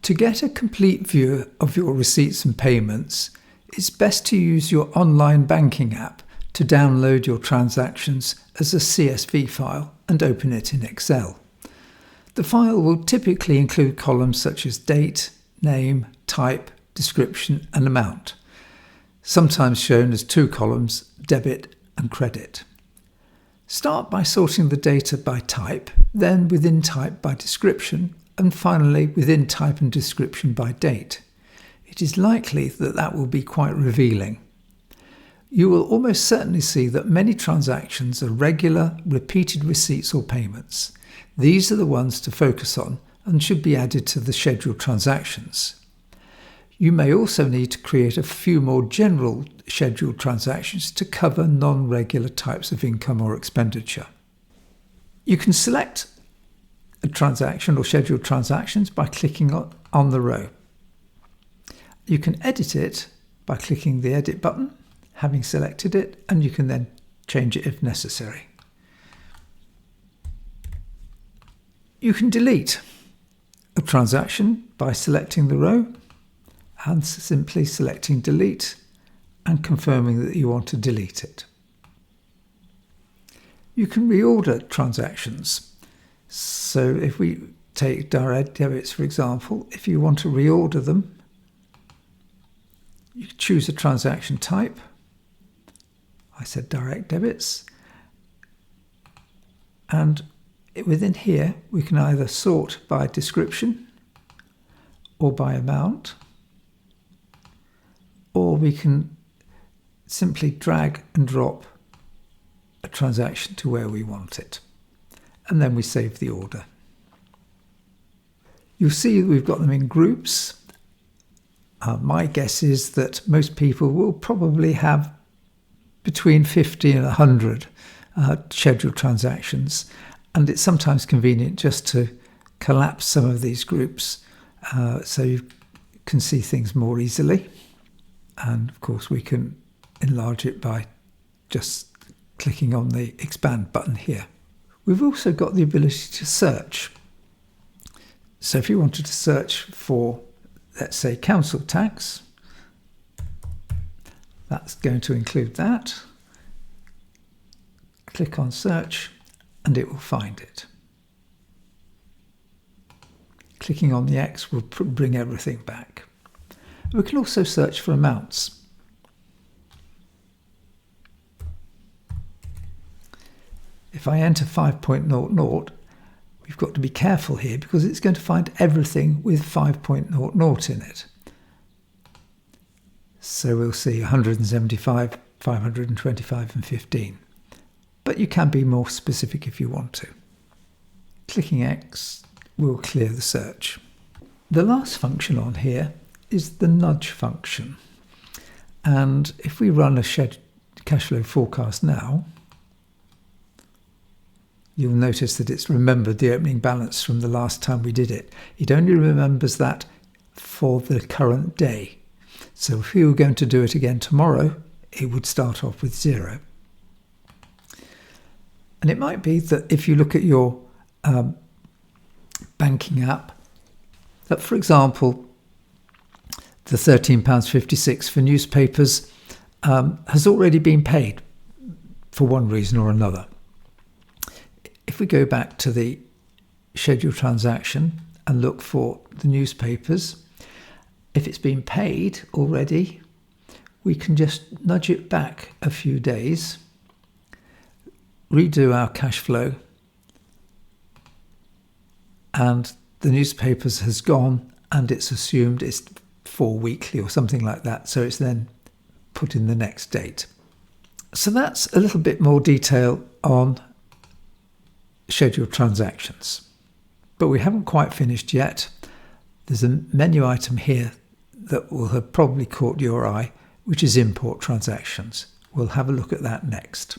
To get a complete view of your receipts and payments, it's best to use your online banking app to download your transactions as a CSV file and open it in Excel. The file will typically include columns such as date, name, type, description and amount, sometimes shown as two columns, debit and credit. Start by sorting the data by type, then within type by description, and finally within type and description by date. It is likely that that will be quite revealing. You will almost certainly see that many transactions are regular, repeated receipts or payments. These are the ones to focus on and should be added to the scheduled transactions. You may also need to create a few more general scheduled transactions to cover non-regular types of income or expenditure. You can select a transaction or scheduled transactions by clicking on the row. You can edit it by clicking the edit button, having selected it, and you can then change it if necessary. You can delete a transaction by selecting the row and simply selecting delete and confirming that you want to delete it. You can reorder transactions. So if we take direct debits, for example, if you want to reorder them, you choose a transaction type. I said direct debits. And within here, we can either sort by description or by amount, or we can simply drag and drop a transaction to where we want it. And then we save the order. You'll see we've got them in groups. My guess is that most people will probably have between 50 and 100 scheduled transactions, and it's sometimes convenient just to collapse some of these groups so you can see things more easily. And of course we can enlarge it by just clicking on the expand button here. We've also got the ability to search. So if you wanted to search for, let's say, council tax, that's going to include that. Click on search and it will find it. Clicking on the X will bring everything back. We can also search for amounts. If I enter 5.00, we've got to be careful here because it's going to find everything with 5.00 in it. So we'll see 175, 525 and 15. But you can be more specific if you want to. Clicking X will clear the search. The last function on here is the nudge function. And if we run a cash flow forecast now, you'll notice that it's remembered the opening balance from the last time we did it. It only remembers that for the current day. So if we were going to do it again tomorrow, it would start off with 0. And it might be that if you look at your banking app, that, for example, the £13.56 for newspapers has already been paid for one reason or another. If we go back to the scheduled transaction and look for the newspapers, if it's been paid already, we can just nudge it back a few days, redo our cash flow, and the newspapers has gone and it's assumed it's for weekly or something like that, so it's then put in the next date. So that's a little bit more detail on scheduled transactions. But we haven't quite finished yet. There's a menu item here that will have probably caught your eye, which is import transactions. We'll have a look at that next.